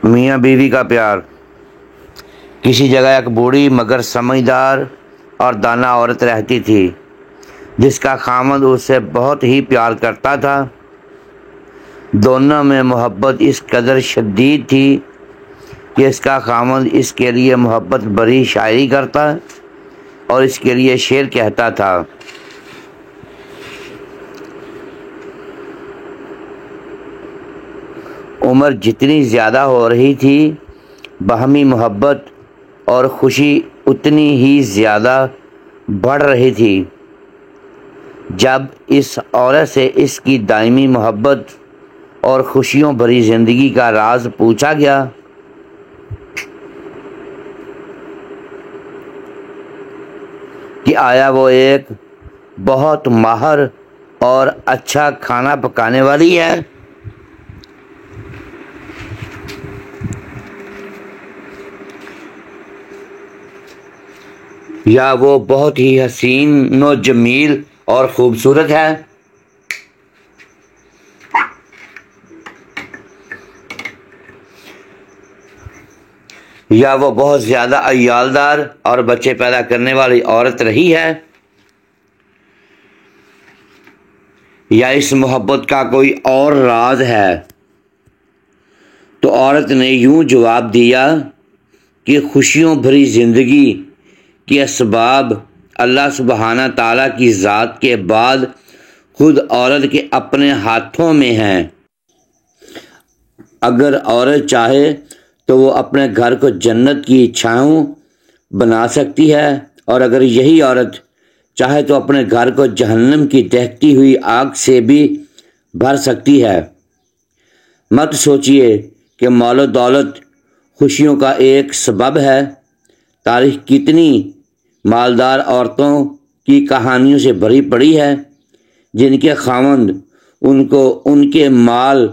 میاں بیوی کا پیار۔ کسی جگہ ایک بوڑھی مگر سمجھدار اور دانا عورت رہتی تھی جس کا خاوند اس سے بہت ہی پیار کرتا تھا۔ دونوں میں محبت اس قدر شدید تھی کہ اس کا خاوند اس کے لیے محبت بھری شاعری کرتا اور اس کے لیے شعر کہتا تھا۔ عمر جتنی زیادہ ہو رہی تھی، باہمی محبت اور خوشی اتنی ہی زیادہ بڑھ رہی تھی۔ جب اس عورت سے اس کی دائمی محبت اور خوشیوں بھری زندگی کا راز پوچھا گیا کہ آیا وہ ایک بہت ماہر اور اچھا کھانا پکانے والی ہے، یا وہ بہت ہی حسین و جمیل اور خوبصورت ہے، یا وہ بہت زیادہ عیالدار اور بچے پیدا کرنے والی عورت رہی ہے، یا اس محبت کا کوئی اور راز ہے۔ تو عورت نے یوں جواب دیا کہ خوشیوں بھری زندگی کے اسباب اللہ سبحانہ تعالیٰ کی ذات کے بعد خود عورت کے اپنے ہاتھوں میں ہیں۔ اگر عورت چاہے تو وہ اپنے گھر کو جنت کی چھاؤں بنا سکتی ہے، اور اگر یہی عورت چاہے تو اپنے گھر کو جہنم کی دہتی ہوئی آگ سے بھی بھر سکتی ہے۔ مت سوچئے کہ مال و دولت خوشیوں کا ایک سبب ہے۔ تاریخ کتنی مالدار عورتوں کی کہانیوں سے بھری پڑی ہے جن کے خاوند ان کو ان کے مال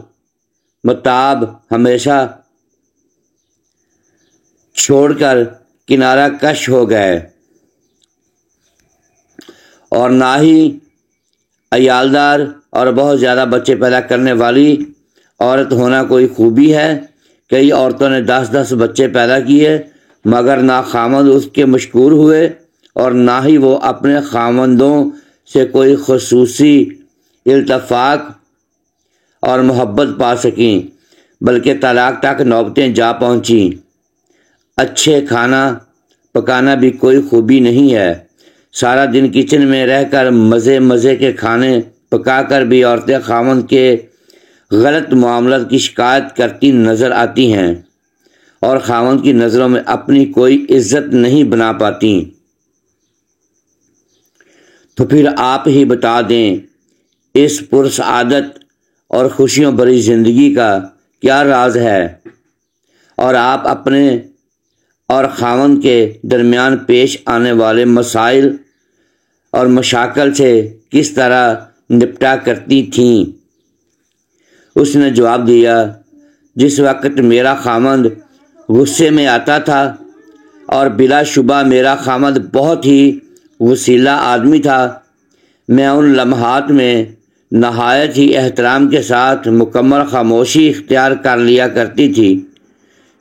متاع ہمیشہ چھوڑ کر کنارہ کش ہو گئے، اور نہ ہی عیالدار اور بہت زیادہ بچے پیدا کرنے والی عورت ہونا کوئی خوبی ہے۔ کئی عورتوں نے 10 بچے پیدا کیے مگر نہ خاوند اس کے مشکور ہوئے اور نہ ہی وہ اپنے خاوندوں سے کوئی خصوصی التفاق اور محبت پا سکیں، بلکہ طلاق تک نوبتیں جا پہنچیں۔ اچھے کھانا پکانا بھی کوئی خوبی نہیں ہے۔ سارا دن کچن میں رہ کر مزے کے کھانے پکا کر بھی عورتیں خاوند کے غلط معاملات کی شکایت کرتی نظر آتی ہیں اور خاوند کی نظروں میں اپنی کوئی عزت نہیں بنا پاتی۔ تو پھر آپ ہی بتا دیں اس پرسعادت اور خوشیوں بھری زندگی کا کیا راز ہے، اور آپ اپنے اور خاوند کے درمیان پیش آنے والے مسائل اور مشاکل سے کس طرح نپٹا کرتی تھیں۔ اس نے جواب دیا، جس وقت میرا خاوند غصے میں آتا تھا، اور بلا شبہ میرا خاوند بہت ہی وسیلہ آدمی تھا، میں ان لمحات میں نہایت ہی احترام کے ساتھ مکمل خاموشی اختیار کر لیا کرتی تھی۔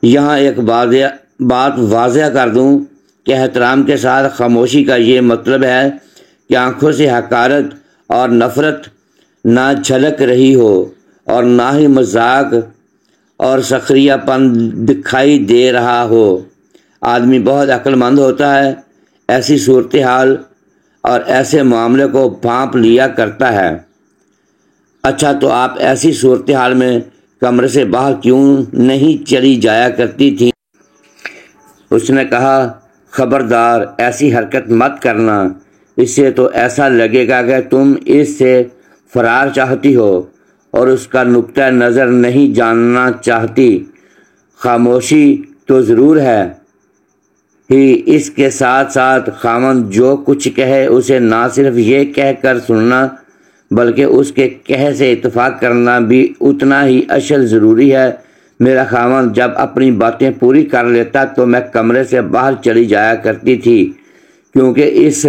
یہاں ایک بات واضح کر دوں کہ احترام کے ساتھ خاموشی کا یہ مطلب ہے کہ آنکھوں سے حقارت اور نفرت نہ جھلک رہی ہو اور نہ ہی مذاق اور سخریہ پن دکھائی دے رہا ہو۔ آدمی بہت عقل مند ہوتا ہے، ایسی صورتحال اور ایسے معاملے کو بھانپ لیا کرتا ہے۔ اچھا، تو آپ ایسی صورتحال میں کمرے سے باہر کیوں نہیں چلی جایا کرتی تھیں؟ اس نے کہا، خبردار ایسی حرکت مت کرنا، اس سے تو ایسا لگے گا کہ تم اس سے فرار چاہتی ہو اور اس کا نقطہ نظر نہیں جاننا چاہتی۔ خاموشی تو ضرور ہے ہی، اس کے ساتھ ساتھ خاوند جو کچھ کہے اسے نہ صرف یہ کہہ کر سننا بلکہ اس کے کہے سے اتفاق کرنا بھی اتنا ہی اشد ضروری ہے۔ میرا خاوند جب اپنی باتیں پوری کر لیتا تو میں کمرے سے باہر چلی جایا کرتی تھی، کیونکہ اس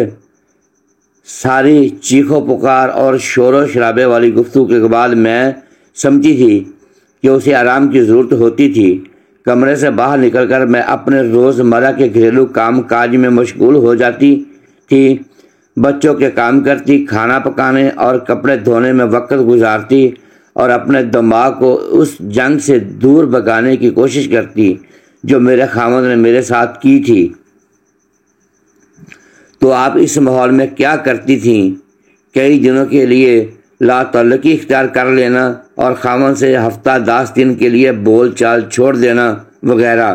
ساری چیخو پکار اور شور و شرابے والی گفتگو کے بعد میں سمجھتی تھی کہ اسے آرام کی ضرورت ہوتی تھی۔ کمرے سے باہر نکل کر میں اپنے روزمرہ کے گھریلو کام کاج میں مشغول ہو جاتی تھی، بچوں کے کام کرتی، کھانا پکانے اور کپڑے دھونے میں وقت گزارتی اور اپنے دماغ کو اس جنگ سے دور بھگانے کی کوشش کرتی جو میرے خاوند نے میرے ساتھ کی تھی۔ تو آپ اس ماحول میں کیا کرتی تھیں؟ کئی دنوں کے لیے لا تعلقی اختیار کر لینا اور خاوند سے ہفتہ 10 دن کے لیے بول چال چھوڑ دینا وغیرہ۔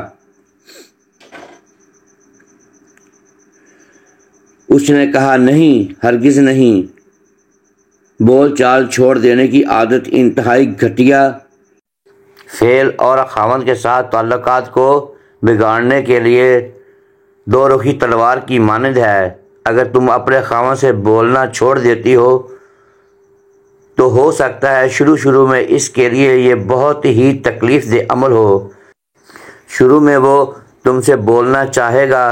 اس نے کہا، نہیں، ہرگز نہیں۔ بول چال چھوڑ دینے کی عادت انتہائی گھٹیا فعل اور خاوند کے ساتھ تعلقات کو بگاڑنے کے لیے دو رخی تلوار کی مانند ہے۔ اگر تم اپنے خاوند سے بولنا چھوڑ دیتی ہو تو ہو سکتا ہے شروع میں اس کے لیے یہ بہت ہی تکلیف دہ عمل ہو۔ شروع میں وہ تم سے بولنا چاہے گا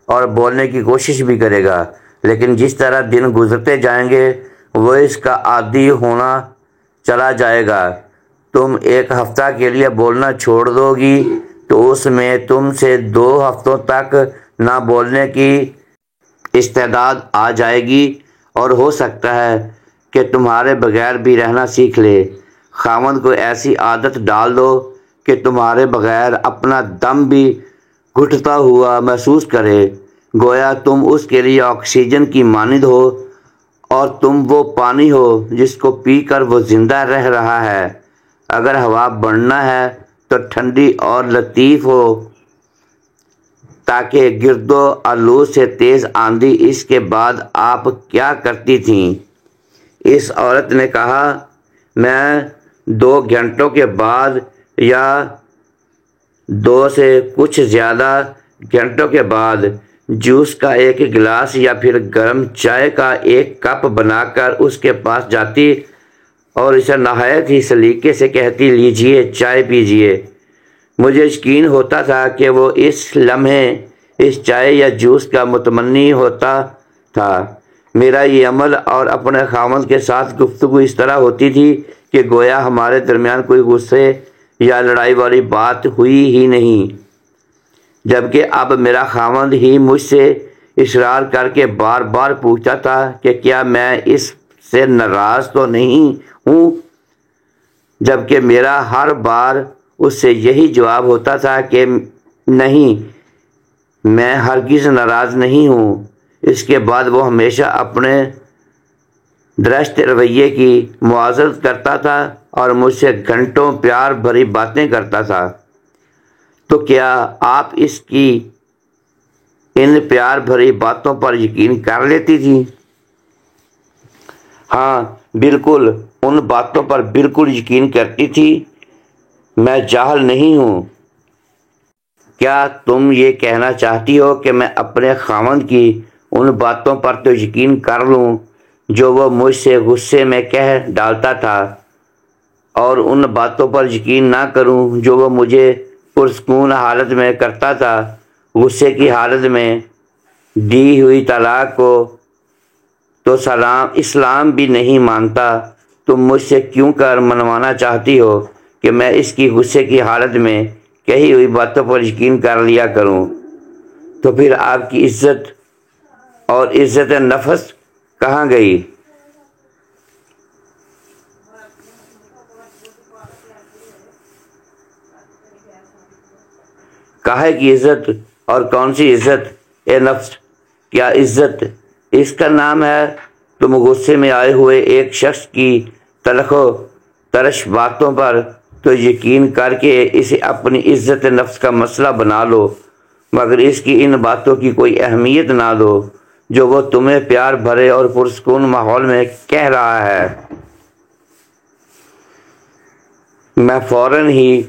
اور بولنے کی کوشش بھی کرے گا، لیکن جس طرح دن گزرتے جائیں گے وہ اس کا عادی ہونا چلا جائے گا۔ تم ایک ہفتہ کے لیے بولنا چھوڑ دو گی تو اس میں تم سے 2 ہفتوں تک نہ بولنے کی استعداد آ جائے گی اور ہو سکتا ہے کہ تمہارے بغیر بھی رہنا سیکھ لے۔ خاوند کو ایسی عادت ڈال دو کہ تمہارے بغیر اپنا دم بھی گھٹتا ہوا محسوس کرے، گویا تم اس کے لیے آکسیجن کی مانند ہو اور تم وہ پانی ہو جس کو پی کر وہ زندہ رہ رہا ہے۔ اگر ہوا بڑھنا ہے تو ٹھنڈی اور لطیف ہو تاکہ گرد و آلود سے تیز آندھی۔ اس کے بعد آپ کیا کرتی تھیں؟ اس عورت نے کہا، میں 2 گھنٹوں کے بعد یا 2 سے کچھ زیادہ گھنٹوں کے بعد جوس کا ایک گلاس یا پھر گرم چائے کا ایک کپ بنا کر اس کے پاس جاتی اور اسے نہایت ہی سلیقے سے کہتی، لیجئے چائے پیجئے۔ مجھے یقین ہوتا تھا کہ وہ اس لمحے اس چائے یا جوس کا متمنی ہوتا تھا۔ میرا یہ عمل اور اپنے خاوند کے ساتھ گفتگو اس طرح ہوتی تھی کہ گویا ہمارے درمیان کوئی غصے یا لڑائی والی بات ہوئی ہی نہیں، جبکہ اب میرا خاوند ہی مجھ سے اصرار کر کے بار بار پوچھتا تھا کہ کیا میں اس سے ناراض تو نہیں ہوں، جبکہ میرا ہر بار اس سے یہی جواب ہوتا تھا کہ نہیں، میں ہرگز ناراض نہیں ہوں۔ اس کے بعد وہ ہمیشہ اپنے درست رویے کی معذرت کرتا تھا اور مجھ سے گھنٹوں پیار بھری باتیں کرتا تھا۔ تو کیا آپ اس کی ان پیار بھری باتوں پر یقین کر لیتی تھی؟ ہاں، بالکل، ان باتوں پر بالکل یقین کرتی تھی۔ میں جاہل نہیں ہوں۔ کیا تم یہ کہنا چاہتی ہو کہ میں اپنے خاوند کی ان باتوں پر تو یقین کر لوں جو وہ مجھ سے غصے میں کہہ ڈالتا تھا، اور ان باتوں پر یقین نہ کروں جو وہ مجھے پرسکون حالت میں کرتا تھا؟ غصے کی حالت میں دی ہوئی طلاق کو تو اسلام بھی نہیں مانتا۔ تم مجھ سے کیوں کر منوانا چاہتی ہو کہ میں اس کی غصے کی حالت میں کہی ہوئی باتوں پر یقین کر لیا کروں؟ تو پھر آپ کی عزت اور عزت نفس کہاں گئی؟ کاہے کی عزت اور کون سی عزت؟ اے نفس، کیا عزت اس کا نام ہے؟ تم غصے میں آئے ہوئے ایک شخص کی تلخ و ترش باتوں پر تو یقین کر کے اسے اپنی عزت نفس کا مسئلہ بنا لو، مگر اس کی ان باتوں کی کوئی اہمیت نہ دو جو وہ تمہیں پیار بھرے اور پرسکون ماحول میں کہہ رہا ہے۔ میں فوراً ہی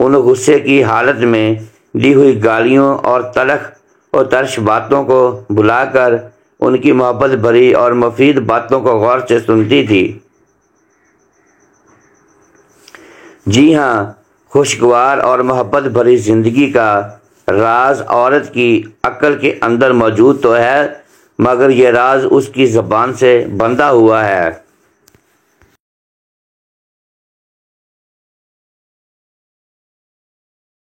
ان غصے کی حالت میں دی ہوئی گالیوں اور تلخ و ترش باتوں کو بھلا کر ان کی محبت بھری اور مفید باتوں کو غور سے سنتی تھی۔ جی ہاں، خوشگوار اور محبت بھری زندگی کا راز عورت کی عقل کے اندر موجود تو ہے، مگر یہ راز اس کی زبان سے بندھا ہوا ہے۔